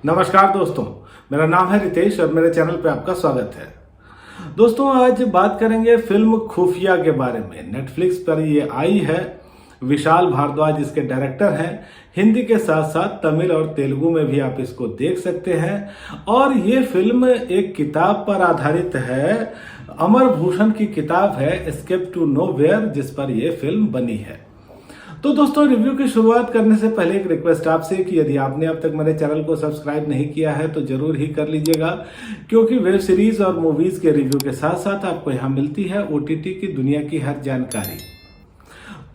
नमस्कार दोस्तों, मेरा नाम है रितेश और मेरे चैनल पे आपका स्वागत है। दोस्तों, आज बात करेंगे फिल्म खुफिया के बारे में। नेटफ्लिक्स पर ये आई है। विशाल भारद्वाज इसके डायरेक्टर हैं। हिंदी के साथ साथ तमिल और तेलुगु में भी आप इसको देख सकते हैं। और ये फिल्म एक किताब पर आधारित है। अमर भूषण की किताब है एस्केप टू नोवेयर, जिस पर यह फिल्म बनी है। तो दोस्तों, रिव्यू की शुरुआत करने से पहले एक रिक्वेस्ट आपसे कि यदि आपने अब तक मेरे चैनल को सब्सक्राइब नहीं किया है तो जरूर ही कर लीजिएगा, क्योंकि वेब सीरीज और मूवीज के रिव्यू के साथ साथ आपको यहाँ मिलती है ओटीटी की दुनिया की हर जानकारी।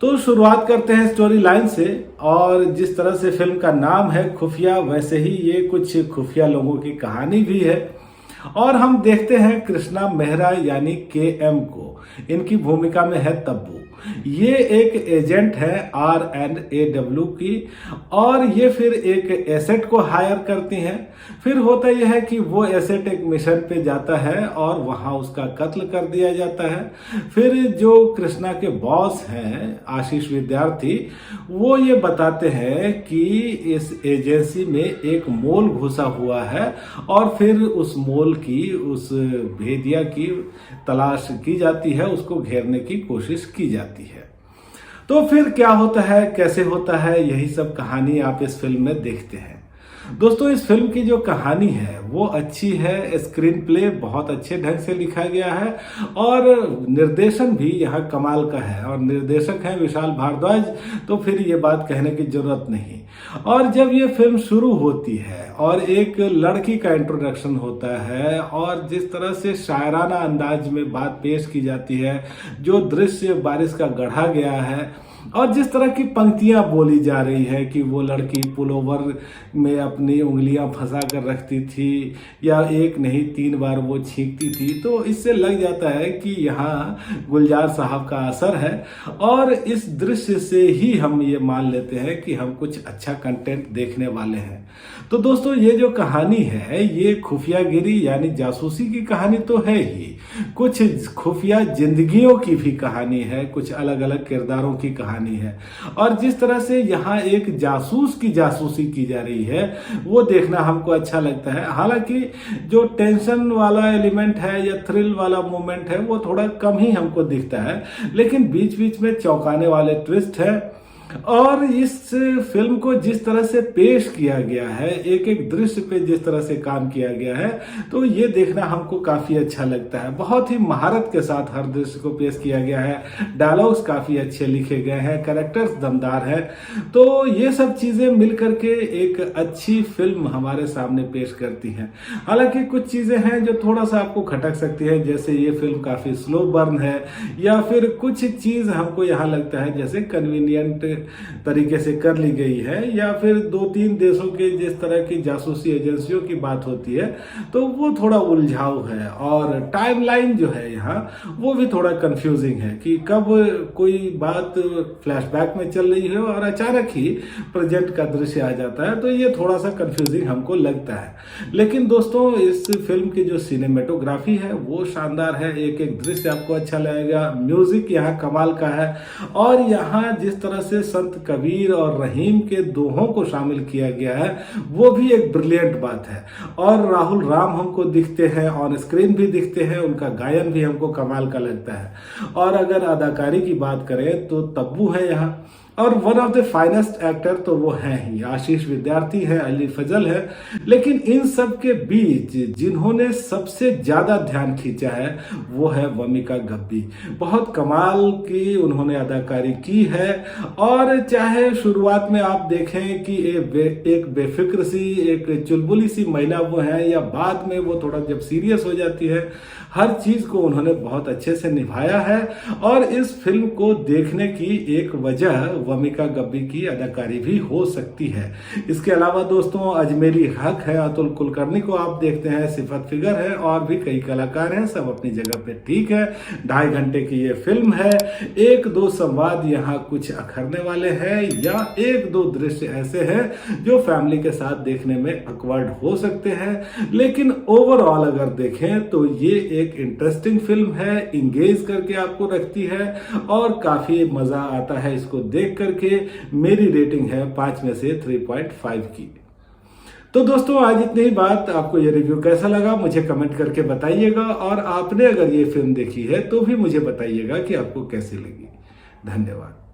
तो शुरुआत करते हैं स्टोरी लाइन से। और जिस तरह से फिल्म का नाम है खुफिया, वैसे ही ये कुछ खुफिया लोगों की कहानी भी है। और हम देखते हैं कृष्णा मेहरा यानी KM को। इनकी भूमिका में है तब्बू। ये एक एजेंट है RNAW की, और ये फिर एक एसेट को हायर करती हैं। फिर होता यह है कि वो एसेट एक मिशन पे जाता है और वहां उसका कत्ल कर दिया जाता है। फिर जो कृष्णा के बॉस हैं आशीष विद्यार्थी, वो ये बताते हैं कि इस एजेंसी में एक मोल घुसा हुआ है, और फिर उस मोल की, उस भेदिया की तलाश की जाती है, उसको घेरने की कोशिश की जाती है। तो फिर क्या होता है, कैसे होता है, यही सब कहानी आप इस फिल्म में देखते हैं। दोस्तों, इस फिल्म की जो कहानी है वो अच्छी है। स्क्रीन प्ले बहुत अच्छे ढंग से लिखा गया है और निर्देशन भी यहाँ कमाल का है। और निर्देशक है विशाल भारद्वाज, तो फिर ये बात कहने की जरूरत नहीं। और जब ये फिल्म शुरू होती है और एक लड़की का इंट्रोडक्शन होता है, और जिस तरह से शायराना अंदाज में बात पेश की जाती है, जो दृश्य बारिश का गढ़ा गया है, और जिस तरह की पंक्तियां बोली जा रही है कि वो लड़की पुलोवर में अपनी उंगलियां फंसा कर रखती थी, या एक नहीं 3 बार वो छींकती थी, तो इससे लग जाता है कि यहाँ गुलजार साहब का असर है। और इस दृश्य से ही हम ये मान लेते हैं कि हम कुछ अच्छा कंटेंट देखने वाले हैं। तो दोस्तों, ये जो कहानी है ये खुफियागिरी यानी जासूसी की कहानी तो है ही, कुछ खुफिया जिंदगियों की भी कहानी है, कुछ अलग अलग किरदारों की कहानी है। और जिस तरह से यहाँ एक जासूस की जासूसी की जा रही है वो देखना हमको अच्छा लगता है। हालांकि जो टेंशन वाला एलिमेंट है या थ्रिल वाला मोमेंट है वो थोड़ा कम ही हमको दिखता है, लेकिन बीच बीच में चौंकाने वाले ट्विस्ट है। और इस फिल्म को जिस तरह से पेश किया गया है, एक एक दृश्य पे जिस तरह से काम किया गया है, तो ये देखना हमको काफी अच्छा लगता है। बहुत ही महारत के साथ हर दृश्य को पेश किया गया है। डायलॉग्स काफी अच्छे लिखे गए हैं, कैरेक्टर्स दमदार है। तो ये सब चीजें मिलकर के एक अच्छी फिल्म हमारे सामने पेश करती हैं। हालांकि कुछ चीजें हैं जो थोड़ा सा आपको खटक सकती है, जैसे ये फिल्म काफी स्लो बर्न है, या फिर कुछ चीज हमको यहाँ लगता है जैसे कन्वीनियंट तरीके से कर ली गई है, या फिर 2-3 देशों के जिस तरह की जासूसी एजेंसियों की बात होती है तो वो थोड़ा उलझाऊ है। और टाइमलाइन जो है यहाँ वो भी थोड़ा कंफ्यूजिंग है कि कब कोई बात फ्लैशबैक में चल रही है और अचानक ही प्रेजेंट का दृश्य आ जाता है, तो ये थोड़ा सा कंफ्यूजिंग हमको लगता है। लेकिन दोस्तों, इस फिल्म की जो सिनेमेटोग्राफी है वो शानदार है। एक एक दृश्य आपको अच्छा लगेगा। म्यूजिक यहाँ कमाल का है। और यहाँ जिस तरह से संत कबीर और रहीम के दोहों को शामिल किया गया है वो भी एक ब्रिलियंट बात है। और राहुल राम हमको दिखते हैं, ऑन स्क्रीन भी दिखते हैं, उनका गायन भी हमको कमाल का लगता है। और अगर अदाकारी की बात करें तो तब्बू है यहाँ, और one of the finest actor तो वो हैं ही, आशीष विद्यार्थी है, अली फजल है। लेकिन इन सब के बीच जिन्होंने सबसे ज्यादा ध्यान खींचा है वो है वमिका गब्बी। बहुत कमाल की उन्होंने अदाकारी की है। और चाहे शुरुआत में आप देखें कि एक बेफिक्र सी, एक चुलबुली सी महिला वो है, या बाद में वो थोड़ा जब सीरियस हो जाती है, हर चीज को उन्होंने बहुत अच्छे से निभाया है। और इस फिल्म को देखने की एक वजह वमिका गब्बी की अदाकारी भी हो सकती है। इसके अलावा दोस्तों, अजमेरी हक है, अतुल कुलकर्णी को आप देखते हैं, सिफत फिगर है, और भी कई कलाकार हैं, सब अपनी जगह पे ठीक है। 2.5 घंटे की ये फिल्म है। 1-2 संवाद यहाँ कुछ अखरने वाले हैं, या 1-2 दृश्य ऐसे हैं जो फैमिली के साथ देखने में अकवर्ड हो सकते हैं। लेकिन ओवरऑल अगर देखें तो ये एक इंटरेस्टिंग फिल्म है, इंगेज करके आपको रखती है, और काफी मजा आता है इसको देख करके। मेरी रेटिंग है 5 में से 3.5 की। तो दोस्तों आज इतनी ही बात। आपको ये रिव्यू कैसा लगा मुझे कमेंट करके बताइएगा, और आपने अगर ये फिल्म देखी है तो भी मुझे बताइएगा कि आपको कैसी लगी। धन्यवाद।